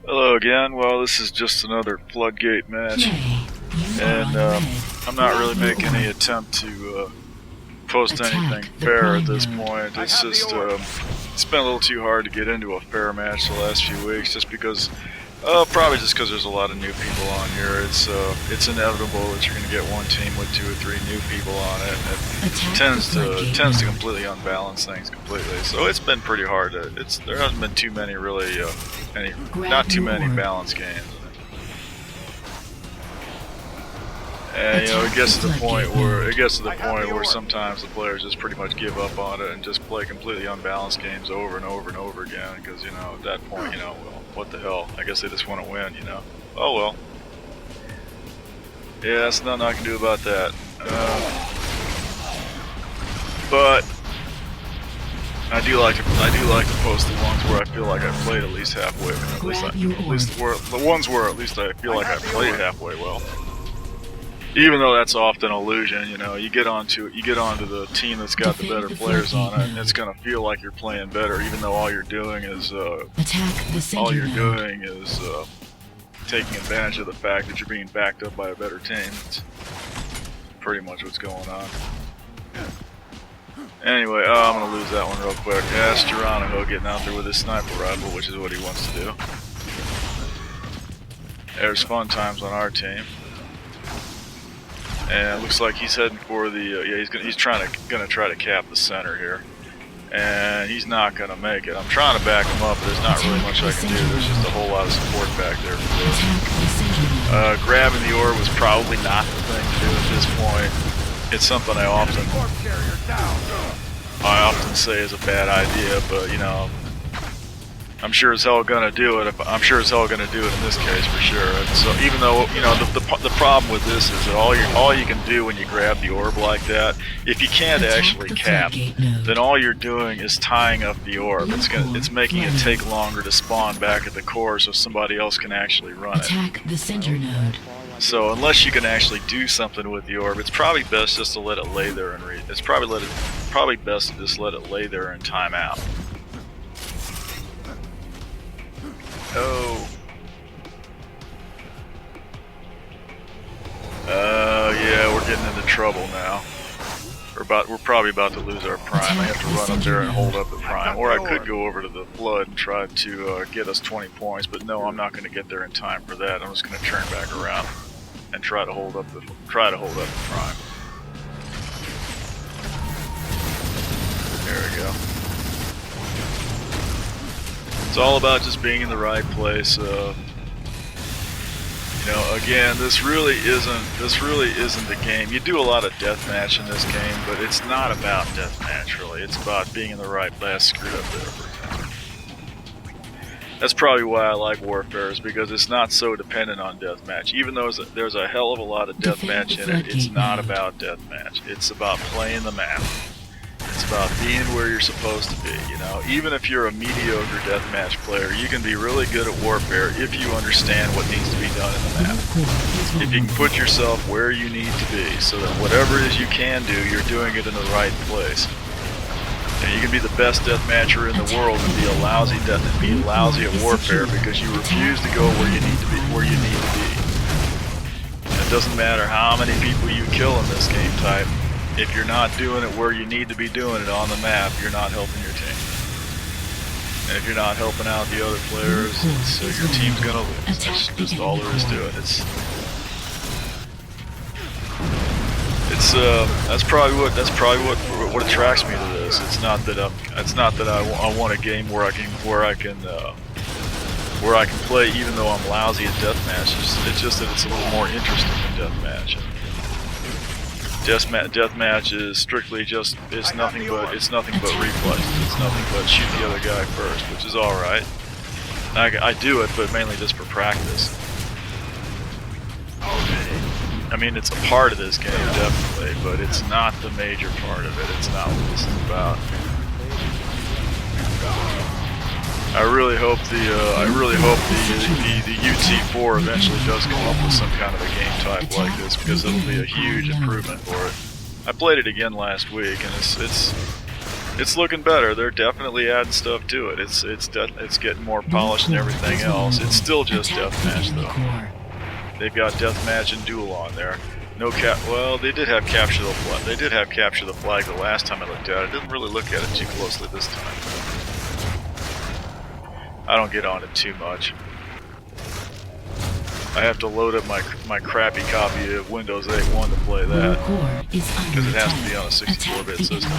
Hello again. Well, this is just another Floodgate match, and I'm not really making any attempt to post anything fair at this point. It's just it's been a little too hard to get into a fair match the last few weeks, just because probably just because there's a lot of new people on here. It's inevitable that you're going to get one team with 2 or 3 new people on it, and it tends to completely unbalance things completely. So it's been pretty hard to. There hasn't been too many really not too many balanced games. And it gets to the point where sometimes the players just pretty much give up on it and just play completely unbalanced games over and over and over again, because at that point, well, what the hell? I guess they just want to win, Oh well. Yeah, there's nothing I can do about that. But I do like to post the ones where I feel like I played at least halfway. The ones where at least I feel like I played halfway well. Even though that's often an illusion, you get onto the team that's got the better players on it, and it's gonna feel like you're playing better, even though all you're doing is taking advantage of the fact that you're being backed up by a better team. It's pretty much what's going on. Anyway, I'm gonna lose that one real quick. Yeah, it's Geronimo getting out there with his sniper rifle, which is what he wants to do. There's fun times on our team. And it looks like he's heading for the he's gonna try to cap the center here, and he's not gonna make it. I'm trying to back him up, but there's not really much I can do. There's just a whole lot of support back there for this. Grabbing the orb was probably not the thing to do at this point. It's something I often say is a bad idea, but I'm sure as hell gonna do it. I'm sure as hell gonna do it in this case for sure. And so even though the problem with this is that all you can do when you grab the orb like that, if you can't actually cap, then all you're doing is tying up the orb. It's making it take longer to spawn back at the core, so somebody else can actually run it. Attack the center node. So unless you can actually do something with the orb, it's probably best just to let it lay there and it's probably best to just let it lay there and time out. Oh. Yeah, we're getting into trouble now. We're probably about to lose our prime. I have to run up there and hold up the prime, or I could go over to the flood and try to get us 20 points. But no, I'm not going to get there in time for that. I'm just going to turn back around and try to hold up the prime. There we go. It's all about just being in the right place. Again, this really isn't the game. You do a lot of deathmatch in this game, but it's not about deathmatch really. It's about being in the right place. Screwed up there for a time. That's probably why I like Warfare, is because it's not so dependent on deathmatch. Even though there's a hell of a lot of deathmatch in it, it's not about deathmatch. It's about playing the map. It's about being where you're supposed to be, Even if you're a mediocre deathmatch player, you can be really good at Warfare if you understand what needs to be done in the map. If you can put yourself where you need to be, so that whatever it is you can do, you're doing it in the right place. And you can be the best deathmatcher in the world and be lousy at Warfare because you refuse to go where you need to be. And it doesn't matter how many people you kill in this game type. If you're not doing it where you need to be doing it on the map, you're not helping your team. And if you're not helping out the other players, your team's gonna lose. That's just all there is to it. That's probably what attracts me to this. It's not that I want a game where I can play even though I'm lousy at deathmatch. It's just that it's a little more interesting than deathmatch. Deathmatch is strictly it's nothing but reflexes. It's nothing but shoot the other guy first, which is all right. I do it, but mainly just for practice. I mean, it's a part of this game definitely, but it's not the major part of it. It's not what this is about. I really hope the UT4 eventually does come up with some kind of a game type like this, because it'll be a huge improvement for it. I played it again last week, and It's looking better. They're definitely adding stuff to it. It's getting more polished and everything else. It's still just deathmatch though. They've got deathmatch and duel on there. No cap. Well, they did have capture the flag. They did have capture the flag the last time I looked at it. I didn't really look at it too closely this time. I don't get on it too much. I have to load up my crappy copy of Windows 8.1 to play that because it has to be on a 64-bit system.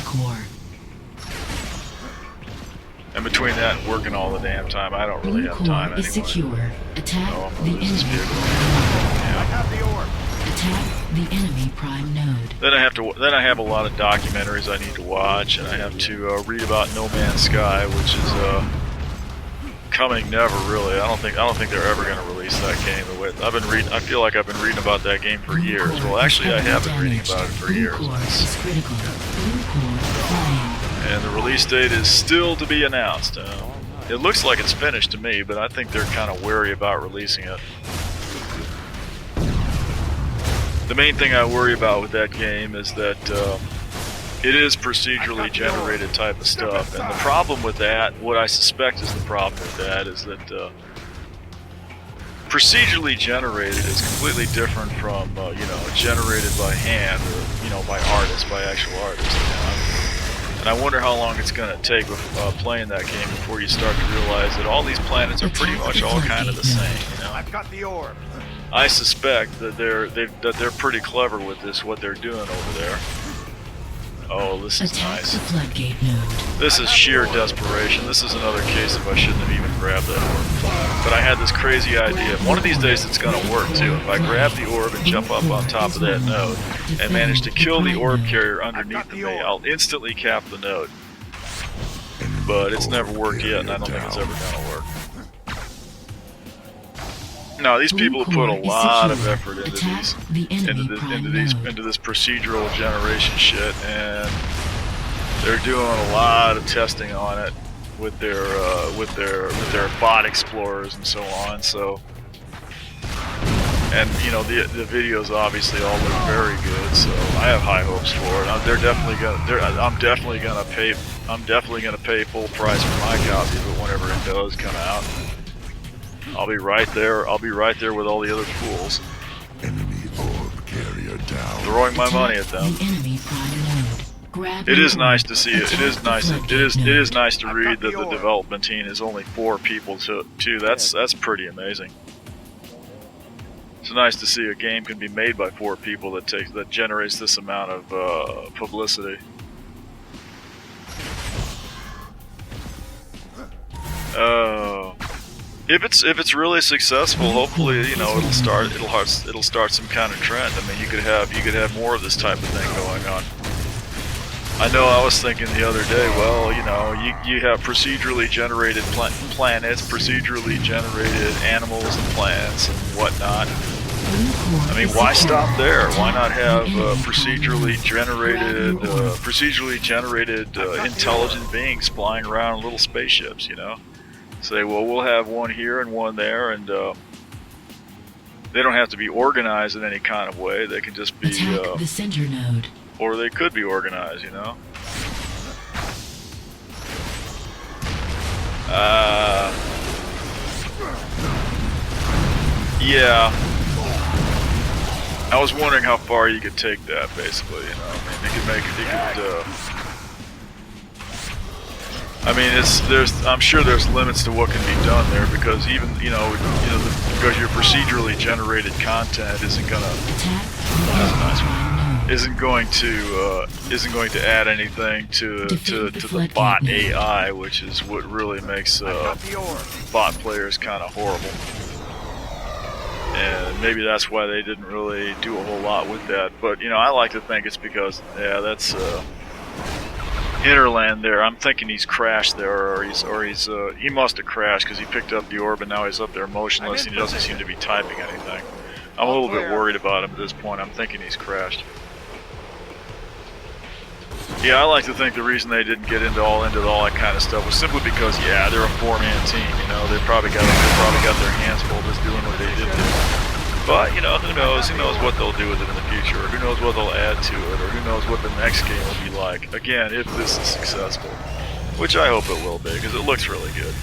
And between that and working all the damn time, I don't really have time anyway. Secure. Attack the enemy. Yeah. I have the orb. Attack the enemy prime node. Then I have a lot of documentaries I need to watch, and I have to read about No Man's Sky, which is coming never really. I don't think they're ever going to release that game. I feel like I've been reading about that game for years. Well, actually, I have been reading about it for years. And the release date is still to be announced. It looks like it's finished to me, but I think they're kind of wary about releasing it. The main thing I worry about with that game is that it is procedurally generated type of stuff, and the problem with that, what I suspect is the problem with that, is that procedurally generated is completely different from generated by hand or by artists, by actual artists. And I wonder how long it's going to take with playing that game before you start to realize that all these planets are pretty much all kind of the same. I've got the orb. I suspect that they're pretty clever with this, what they're doing over there. Oh, this is nice. The floodgate node. This is sheer desperation. This is another case of I shouldn't have even grabbed that orb. But I had this crazy idea. One of these days it's going to work too. If I grab the orb and jump up on top of that node and manage to kill the orb carrier underneath me, I'll instantly cap the node. But it's never worked yet, and I don't think it's ever going to work. No, these people have put a lot of effort into this procedural generation shit, and they're doing a lot of testing on it with their bot explorers and so on. So, and the videos obviously all look very good. So I have high hopes for it. I'm definitely gonna pay full price for my copy of it whenever it does come out. I'll be right there. I'll be right there with all the other fools. Enemy orb carrier down. Throwing my money at them. It is nice to see it. It is nice. It is nice to read that the development team is only 4 people too. That's pretty amazing. It's nice to see a game can be made by 4 people that generates this amount of publicity. If it's really successful, hopefully it'll start some kind of trend. I mean, you could have more of this type of thing going on. I know I was thinking the other day, well, you have procedurally generated planets, procedurally generated animals and plants and whatnot. I mean, why stop there? Why not have procedurally generated intelligent beings flying around in little spaceships? Say, well, we'll have one here and one there, and they don't have to be organized in any kind of way. They can just be, the center node. Or they could be organized, Yeah. I was wondering how far you could take that, basically. I mean, I'm sure there's limits to what can be done there, because even because your procedurally generated content isn't going to add anything to the bot AI, which is what really makes bot players kind of horrible. And maybe that's why they didn't really do a whole lot with that. But I like to think it's because that's. Hinterland there. I'm thinking he's crashed there, or he must have crashed because he picked up the orb and now he's up there motionless and he doesn't seem to be typing anything. I'm a little bit worried about him at this point. I'm thinking he's crashed. Yeah, I like to think the reason they didn't get into all that kind of stuff was simply because they're a 4-man team. They probably got their hands full just doing what they did. But, you know, who knows? Who knows what they'll do with it in the future, or who knows what they'll add to it, or who knows what the next game will be like. Again, if this is successful. Which I hope it will be, because it looks really good.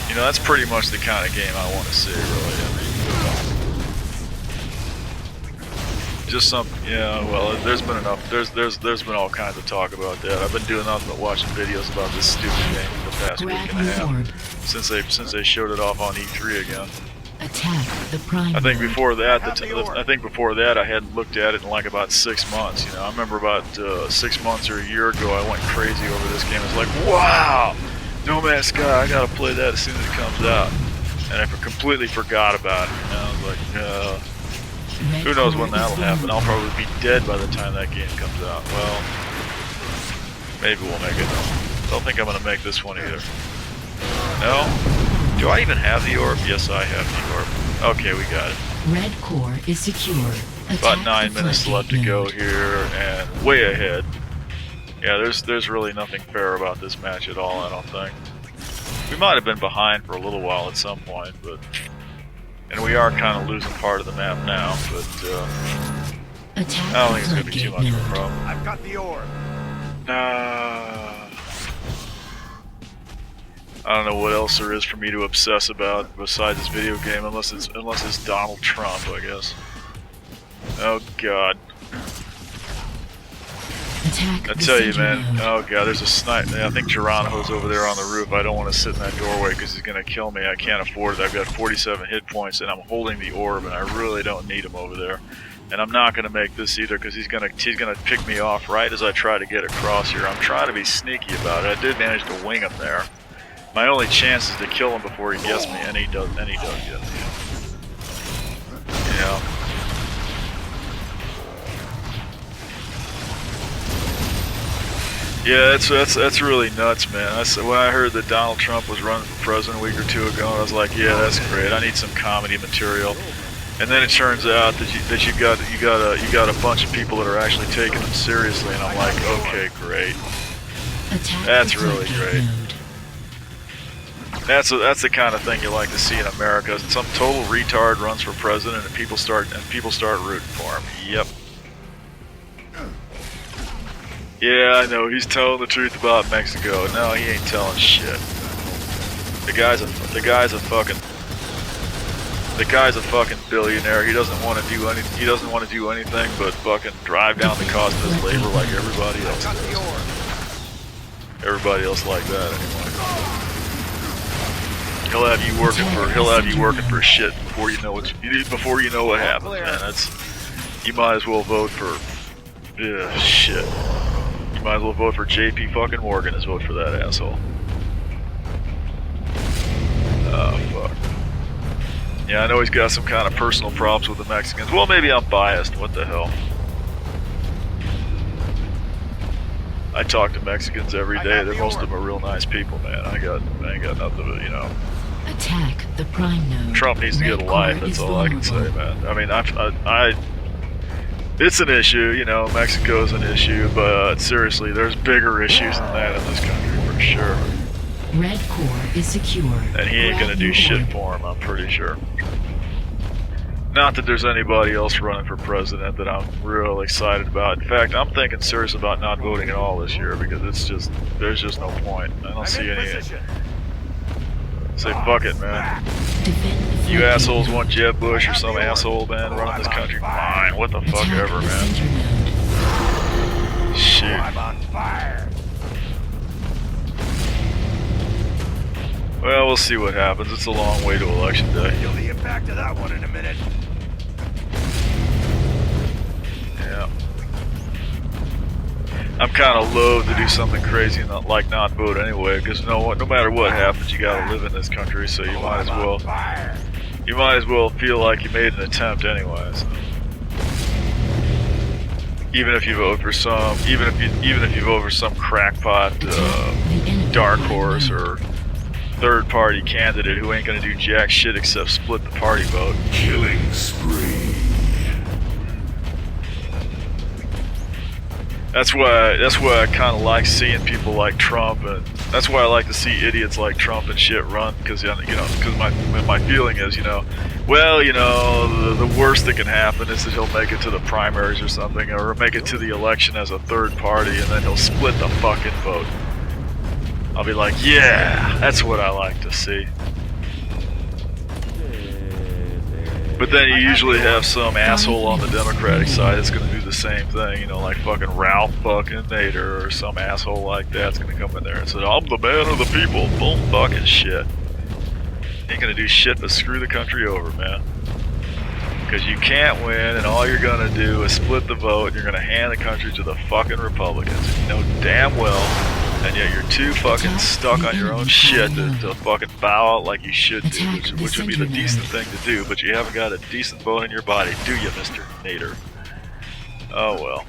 You know, that's pretty much the kind of game I want to see, really. I mean, just some, yeah, well, there's been enough, there's been all kinds of talk about that. I've been doing nothing but watching videos about this stupid game for the past week and a half. Since they showed it off on E3 again. Attack the prime. I think before that, I hadn't looked at it in like about 6 months. You know, I remember about 6 months or a year ago, I went crazy over this game. It's like, wow, No Man's Sky, I gotta play that as soon as it comes out. And I completely forgot about it. You know, I was like, who knows when that'll happen? I'll probably be dead by the time that game comes out. Well, maybe we'll make it. Don't think I'm gonna make this one either. No? Do I even have the orb? Yes, I have the orb. Okay, we got it. Red core is secure. About 9 minutes left to go here, and way ahead. Yeah, there's really nothing fair about this match at all, I don't think. We might have been behind for a little while at some point, but... And we are kind of losing part of the map now, but I don't think it's going to be too much of a problem. I've got the orb. I don't know what else there is for me to obsess about besides this video game, unless it's Donald Trump, I guess. Oh God! Attack I tell you, man. Oh God, there's a snipe. I think Geronimo's over there on the roof. I don't want to sit in that doorway because he's gonna kill me. I can't afford it. I've got 47 hit points, and I'm holding the orb, and I really don't need him over there. And I'm not gonna make this either because he's gonna pick me off right as I try to get across here. I'm trying to be sneaky about it. I did manage to wing him there. My only chance is to kill him before he gets me, and he does get me. You know. Yeah, that's really nuts, man. When I heard that Donald Trump was running for president a week or two ago, I was like, yeah, that's great. I need some comedy material. And then it turns out that you got a bunch of people that are actually taking him seriously, and I'm like, okay, great. That's really great. That's the kind of thing you like to see in America. Some total retard runs for president, and people start rooting for him. Yep. Yeah, I know, he's telling the truth about Mexico. No, he ain't telling shit. The guy's a fucking billionaire. He doesn't want to do anything but fucking drive down the cost of his labor like everybody else does. Everybody else like that anyway. He'll have you working for shit before you know what happens, man. You might as well vote for shit. You might as well vote for JP fucking Morgan as vote for that asshole. Oh, fuck. Yeah, I know he's got some kind of personal problems with the Mexicans. Well, maybe I'm biased. What the hell? I talk to Mexicans every day. Most of them are real nice people, man. I ain't got nothing to, you know. Attack the prime node. Trump needs to get a life. That's all I can say, man. I mean, it's an issue, you know, Mexico's an issue, but seriously, there's bigger issues than that in this country, for sure. Red core is secure. And he ain't gonna do shit for him, I'm pretty sure. Not that there's anybody else running for president that I'm real excited about. In fact, I'm thinking serious about not voting at all this year because there's just no point. I don't see any. Say fuck it, man. You assholes want Jeb Bush or some asshole, man, running this country? Fine, what the fuck ever, man. Shoot. I'm on fire. Well, we'll see what happens. It's a long way to election day. You'll be back to that one in a minute. Yeah. I'm kind of loath to do something crazy and not vote anyway, because no matter what happens, you gotta live in this country, so you might as well feel like you made an attempt anyway. So. Even if you vote for some crackpot dark horse or third party candidate who ain't gonna do jack shit except split the party vote. Killing spree. That's why I kind of like seeing people like Trump and That's why I like to see idiots like Trump and shit run, because because my feeling is, well, the worst that can happen is that he'll make it to the primaries or something, or make it to the election as a third party, and then he'll split the fucking vote. I'll be like, yeah, that's what I like to see. But then you usually have some asshole on the Democratic side that's going to do the same thing, like fucking Ralph fucking Nader or some asshole like that's going to come in there and say, I'm the man of the people. Bull fucking shit. Ain't going to do shit but screw the country over, man. Because you can't win, and all you're going to do is split the vote, and you're going to hand the country to the fucking Republicans. You know damn well, and yet you're too fucking stuck on your own shit to fucking bow out like you should do, which would be the decent thing to do, but you haven't got a decent bone in your body, do you, Mr. Nader? Oh well.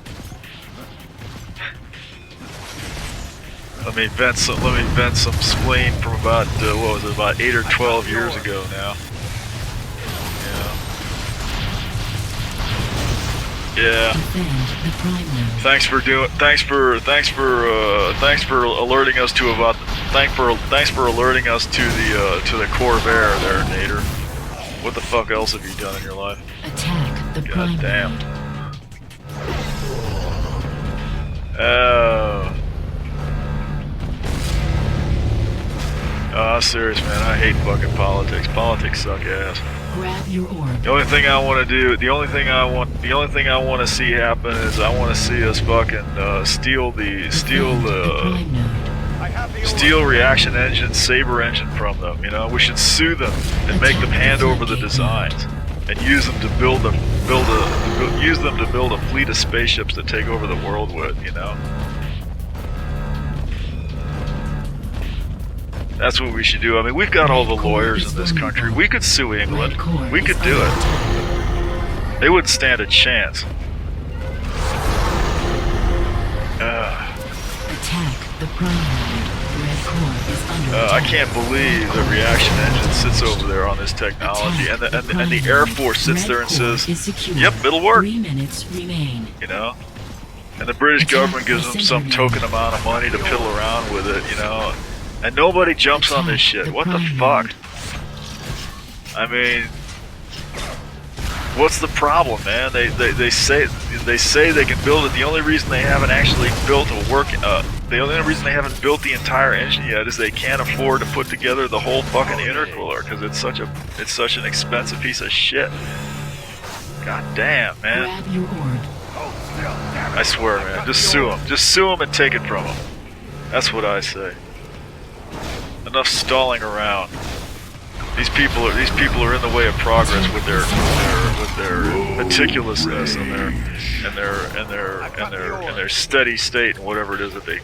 Let me vent some spleen from about, what was it, about 8 or 12 years ago now. Yeah. Thanks for alerting us to the Corvair there, Nader. What the fuck else have you done in your life? Attack the prime God damn. node. Oh, serious, man. I hate fucking politics. Politics suck ass. Grab your orb. The only thing I want to do, the only thing I want to see happen is I want to see us fucking steal reaction engine, saber engine from them. We should sue them and make them hand over the designs and use them to build a fleet of spaceships to take over the world with. That's what we should do. I mean, we've got all the lawyers in this country. We could sue England. We could do it. They wouldn't stand a chance. Attack the prime node. Red core is under attack. I can't believe the reaction engine sits over there on this technology, and the Air Force sits there and says, "Yep, it'll work." 3 minutes remain. And the British government gives them some token amount of money to piddle around with it, and nobody jumps on this shit. What the fuck? I mean, what's the problem, man? They say they can build it. The only reason they haven't actually built the only reason they haven't built the entire engine yet is they can't afford to put together the whole fucking intercooler because it's such an expensive piece of shit. God damn, man. Grab your orb. I swear, man. Just sue them. Just sue them and take it from them. That's what I say. Enough stalling around. These people are in the way of progress with their meticulousness and their steady state and whatever it is that they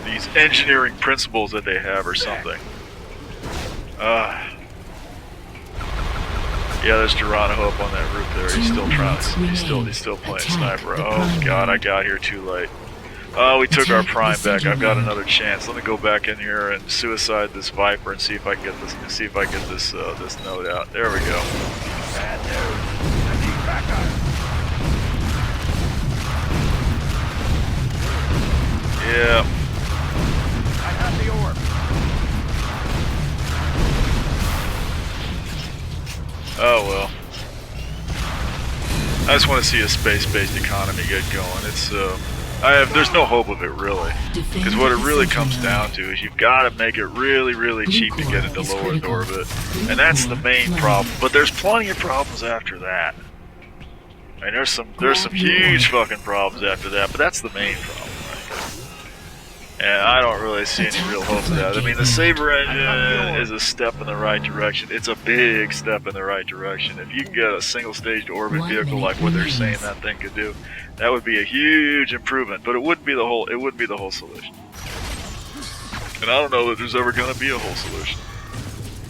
these engineering principles that they have or something. Yeah, there's Geronimo up on that roof there. He's still he's still playing sniper. Oh god, I got here too late. Oh, we took our prime back. I've got another chance. Let me go back in here and suicide this Viper and see if I can get this. This node out. There we go. Bad news. I need backup. Yeah. I have the orb. Oh well. I just want to see a space-based economy get going. It's there's no hope of it really, because what it really comes down to is you've got to make it really, really cheap to get into low Earth orbit, and that's the main problem. But there's plenty of problems after that. I mean, there's some huge fucking problems after that, but that's the main problem. And I don't really see any real hope of that. I mean, the Saber engine is a step in the right direction. It's a big step in the right direction. If you can get a single-stage orbit vehicle like what they're saying that thing could do, that would be a huge improvement. But it wouldn't be the whole solution. And I don't know that there's ever going to be a whole solution.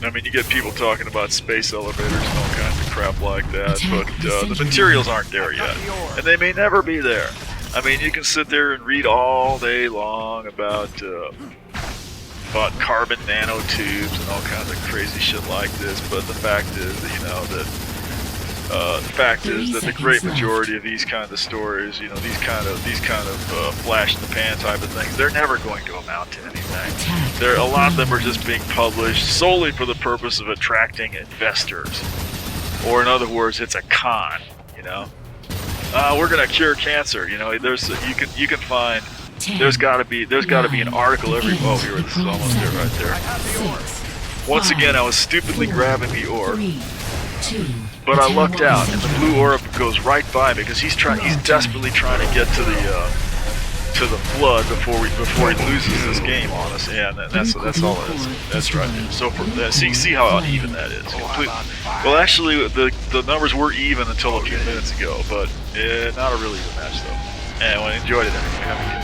I mean, you get people talking about space elevators and all kinds of crap like that, but the materials aren't there yet, and they may never be there. I mean, you can sit there and read all day long about carbon nanotubes and all kinds of crazy shit like this, but the fact is that, The fact is that the great majority of these kind of stories, you know, these kind of flash in the pan type of things, they're never going to amount to anything. A lot of them are just being published solely for the purpose of attracting investors, or in other words, it's a con. You know, we're gonna cure cancer. You know, you can find. There's got to be an article every. Oh, here it is, almost there, right there. Once again, I was stupidly grabbing the orb, but I lucked out, and the blue orb goes right by me because he's desperately trying to get to the flood before he loses this game on us. Yeah, that's all it is. That's right there. So see how uneven that is. Well, actually, the numbers were even until a few minutes ago, but not a really even match though. And I enjoyed it anyway. Have a good